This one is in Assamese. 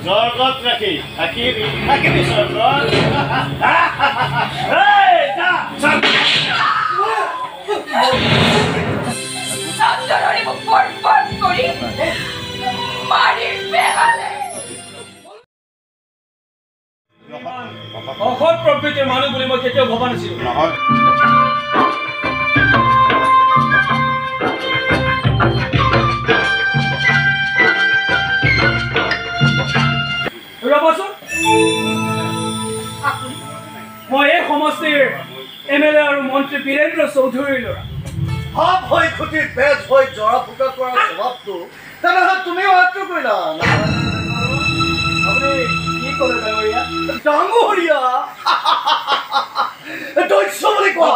স্বৰ্গত ৰাখি থাকিবি স্বৰ্গত। চন্দনৰে মোক বৰবাদ কৰি মাৰি পেলালে। অসৎ প্ৰকৃতিৰ মানুহ বুলি মই কেতিয়াও ভবা নাছিলো। ৰ'বচোন, মই এই সমষ্টিৰ MLA আৰু মন্ত্ৰী বীৰেন্দ্ৰ চৌধুৰীৰ ল'ৰা। ভাৱ হৈ খুটিত বেজ হৈ জৰা ফুকা কৰাৰ স্বভাৱটো তেনেহ'লে তুমিও আয়ত্ব কৰিলা। আপুনি কি ক'লে ডাঙৰীয়া? ডাঙৰীয়া দৈশ্য বুলি কোৱা।